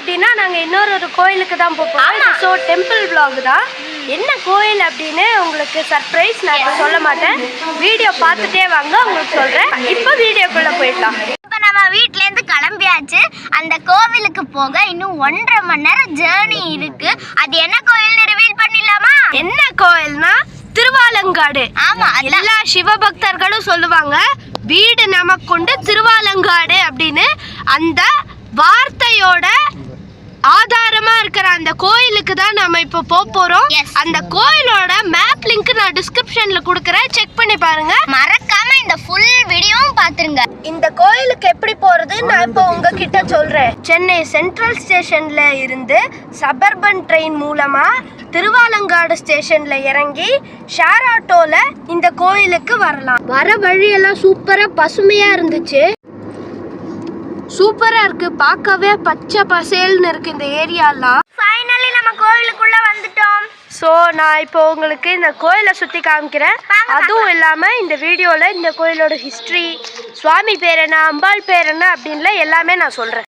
அப்படின்னா நாங்கள் இன்னொரு கோயிலுக்கு தான் போகிறோம். ஸோ டெம்பிள் vlog தான். என்ன கோயில் அப்படின்னு உங்களுக்கு சர்ப்ரைஸ் நான் சொல்ல மாட்டேன். வீடியோ பார்த்துட்டே வாங்க, உங்களுக்கு சொல்கிறேன். இப்போ வீடியோக்குள்ளே போயிடலாம். இப்போ நம்ம வீட்டிலேருந்து கிளம்பியாச்சு. அந்த கோவிலுக்கு போக இன்னும் 1.5 மணி நேரம் ஜேர்னி இருக்கு. அது என்ன கோயில்னு ரிவீல் பண்ணிடலாமா? என்ன கோயில்னா திருவாலங்காடு. ஆமா, எல்லா சிவபக்தர்களும் சொல்லுவாங்க வீடு நமக்குண்டு திருவாலங்காடு அப்படின்னு. அந்த வார்த்தையோட ஆதாரமா இருக்கிற அந்த கோயிலுக்கு தான் நம்ம இப்போ போறோம். அந்த கோயிலோட மேப் லிங்க் நான் டிஸ்கிரிப்ஷன்ல கொடுக்கறேன், செக் பண்ணி பாருங்க. மறக்காம இந்த ஃபுல் வீடியோவும் பாத்துருங்க. இந்த கோயிலுக்கு எப்படி போறது நான் இப்போ உங்ககிட்ட சொல்றேன். சென்னை சென்ட்ரல் ஸ்டேஷன்ல இருந்து சபர்பன் ட்ரெயின் மூலமா திருவாலங்காடு ஸ்டேஷன்ல இறங்கி ஷேர் ஆட்டோல இந்த கோயிலுக்கு வரலாம். வர வழியெல்லாம் சூப்பரா பசுமையா இருந்துச்சு. சூப்பரா இருக்கு, பார்க்கவே பச்சை பசேல்னு இருக்கு இந்த ஏரியாலாம். ஃபைனலி நம்ம கோயிலுக்குள்ள வந்துட்டோம். ஸோ நான் இப்போ உங்களுக்கு இந்த கோயிலை சுற்றி காமிக்கிறேன். அதுவும் இல்லாமல் இந்த வீடியோவில் இந்த கோயிலோட ஹிஸ்ட்ரி, சுவாமி பேர் என்ன, அம்பாள் பேர் என்ன அப்படின்ல எல்லாமே நான் சொல்கிறேன்.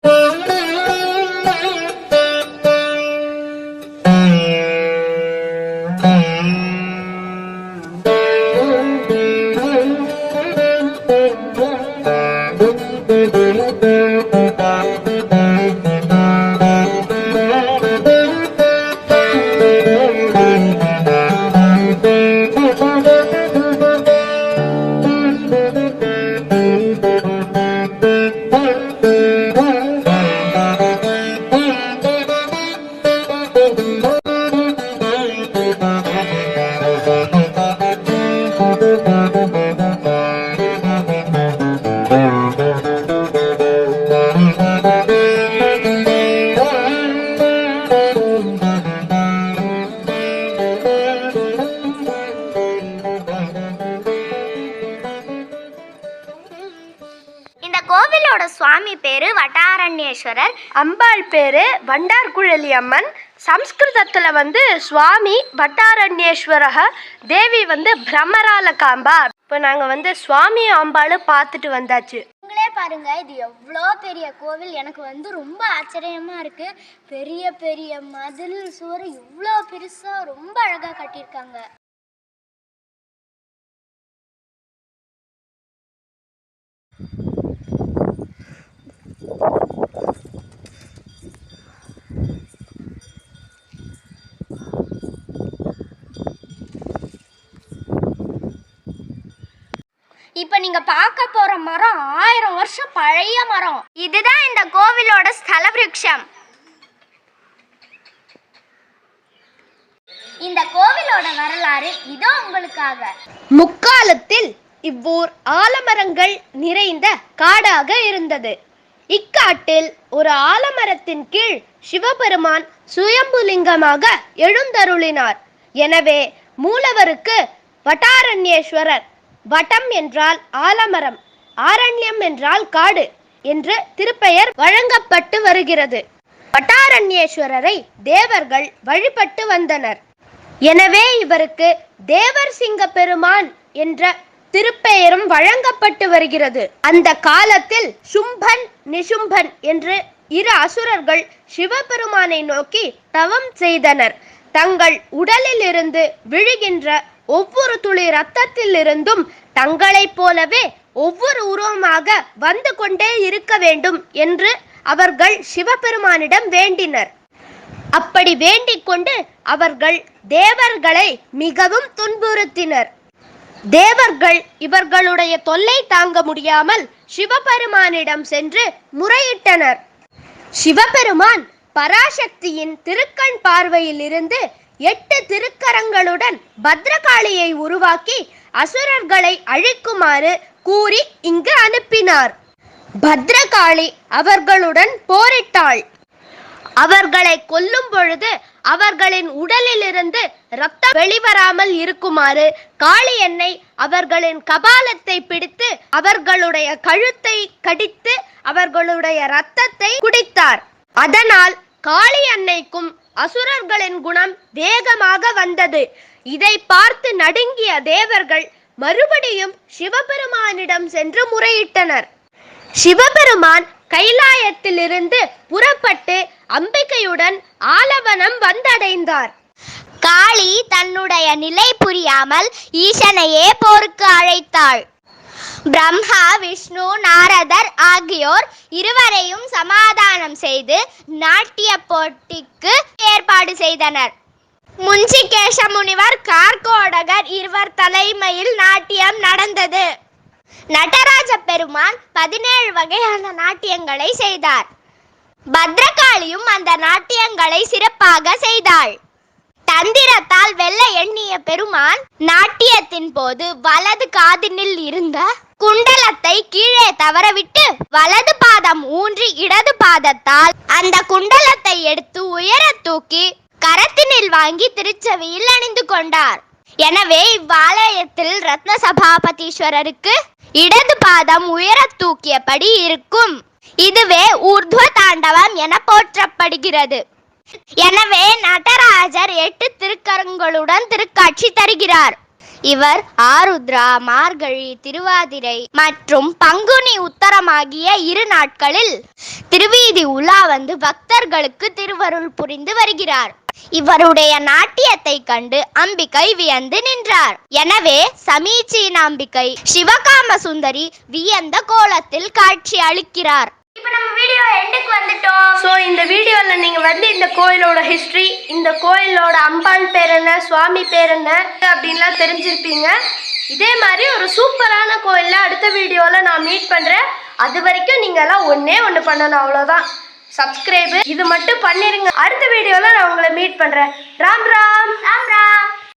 கோவிலோட சுவாமி பேரு வட்டாரண்யேஸ்வரர், அம்பாள் பேரு வண்டார்குழலி அம்மன். சம்ஸ்கிருதத்துல சுவாமி வட்டாரண்யேஸ்வரக, தேவி பிரம்மராலகாம்பா. இப்போ நாங்க சுவாமி அம்பாள் பார்த்துட்டு வந்தாச்சு. உங்களே பாருங்க, இது எவ்வளோ பெரிய கோவில். எனக்கு ரொம்ப ஆச்சரியமா இருக்கு. பெரிய பெரிய மதில் சுவர் இவ்வளோ பெருசா ரொம்ப அழகா கட்டியிருக்காங்க. இப்ப நீங்க பார்க்க போற மரம் 1000 வருஷம் பழைய மரம். இதுதான் இந்த கோவிலோட ஸ்தல விருட்சம். இந்த கோவிலோட வரலாறு இதோ உங்களுக்காக. முக்காலத்தில் இவ்வூர் ஆலமரங்கள் நிறைந்த காடாக இருந்தது. இக்காட்டில் ஒரு ஆலமரத்தின் கீழ் சிவபெருமான் சுயம்புலிங்கமாக எழுந்தருளினார். எனவே மூலவருக்கு வட்டாரண்யேஸ்வரர், வட்டம் என்றால் ஆலமரம், ஆரண்யம் என்றால் காடு என்று திருப்பெயர் வழங்கப்பட்டு வருகிறது. வட்டாரண்யேஸ்வரரை தேவர்கள் வழிபட்டு வந்தனர். எனவே இவருக்கு தேவர் சிங்க பெருமான் என்ற திருப்பெயரும் வழங்கப்பட்டு வருகிறது. அந்த காலத்தில் சும்பன் நிசும்பன் என்று 2 அசுரர்கள் சிவபெருமானை நோக்கி தவம் செய்தனர். தங்கள் உடலில் இருந்து விழுகின்ற ஒவ்வொரு துளி இரத்தத்தில் இருந்தும் தங்களைப் போலவே ஒவ்வொரு உருவமாக வந்து கொண்டே இருக்க வேண்டும் என்று அவர்கள் சிவபெருமானிடம் வேண்டினர். அப்படி வேண்டிக் கொண்டு அவர்கள் தேவர்களை மிகவும் துன்புறுத்தினர். தேவர்கள் இவர்களுடைய தொல்லை தாங்க முடியாமல் சிவபெருமானிடம் சென்று முறையிட்டனர். சிவபெருமான் பராசக்தியின் திருக்கண் பார்வையில் இருந்து 8 திருக்கரங்களுடன் பத்ரகாளியை உருவாக்கி அசுரர்களை அழிக்குமாறு கூறி இங்கு அனுப்பினார். பத்ரகாளி அவர்களுடன் போரிட்டாள். அவர்களை கொல்லும் பொழுது அவர்களின் உடலிலிருந்து ரத்தம் வெளிவராமல் இருக்குமாறு காளியன்னை அவர்களின் கபாலத்தை பிடித்து அவர்களுடைய கழுத்தை கடித்து அவர்களுடைய இரத்தத்தை குடித்தார். அதனால் காளி அன்னைக்கும் அசுரர்களின் குணம் வேகமாக வந்தது. இதை பார்த்து நடுங்கிய தேவர்கள் மறுபடியும் சிவபெருமானிடம் சென்று முறையிட்டனர். சிவபெருமான் கைலாயத்திலிருந்து புறப்பட்டு காளி தன்னுடைய நிலை புரியாமல் ஈசனையே போருக்கு அழைத்தாள். பிரம்மா, விஷ்ணு, நாரதர் ஆகியோர் இருவரையும் சமாதானம் செய்து நாட்டிய போட்டிக்கு ஏற்பாடு செய்தனர். முஞ்சிகேச முனிவர், கார்கோடகர் இருவர் தலைமையில் நாட்டியம் நடந்தது. நடராஜ பெருமான் 17 வகையான நாட்டியங்களை செய்தார். பத்ரகாளியும் அந்த நாட்டியங்களை சிறப்பாக செய்தாள். தந்திரத்தால் வெல்ல எண்ணிய பெருமான் நாட்டியத்தின் போது வலது காதினில் இருந்த குண்டலத்தை கீழே தவறவிட்டு வலது பாதம் ஊன்றி இடது பாதத்தால் அந்த குண்டலத்தை எடுத்து உயர தூக்கி கரத்தினில் வாங்கி திருச்செவியில் அணிந்து கொண்டார். எனவே இவ்வாலயத்தில் ரத்ன சபாபதீஸ்வரருக்கு இடது பாதம் உயர தூக்கியபடி இருக்கும். இதுவே ஊர்த்வ தாண்டவம் என போற்றப்படுகிறது. எனவே நடராஜர் 8 திருக்கரங்களுடன் திருக்காட்சி தருகிறார். இவர் ஆருத்ரா, மார்கழி, திருவாதிரை மற்றும் பங்குனி உத்தரமாகிய 2 நாட்களில் திருவீதி உலா வந்து பக்தர்களுக்கு திருவருள் புரிந்து வருகிறார். இவருடைய நாட்டியத்தை கண்டு அம்பிகை வியந்து நின்றார். எனவே சமீச்சீனாம்பிகை சிவகாம சுந்தரி வியந்த கோலத்தில் காட்சி அளிக்கிறார். இப்போ நம்ம வீடியோ எண்டுக்கு வந்துட்டோம். ஸோ இந்த வீடியோவில் நீங்கள் வந்து இந்த கோயிலோட ஹிஸ்ட்ரி, இந்த கோயிலோட அம்பாள் பேர் என்ன, சுவாமி பேர் என்ன அப்படின்லாம் தெரிஞ்சிருப்பீங்க. இதே மாதிரி ஒரு சூப்பரான கோயிலில் அடுத்த வீடியோவில் நான் மீட் பண்ணுறேன். அது வரைக்கும் நீங்கள்லாம் ஒன்று பண்ணணும், அவ்வளோதான். சப்ஸ்கிரைபு இது மட்டும் பண்ணிடுங்க. அடுத்த வீடியோவில் நான் உங்களை மீட் பண்ணுறேன். ராம் ராம். ராம் ராம்.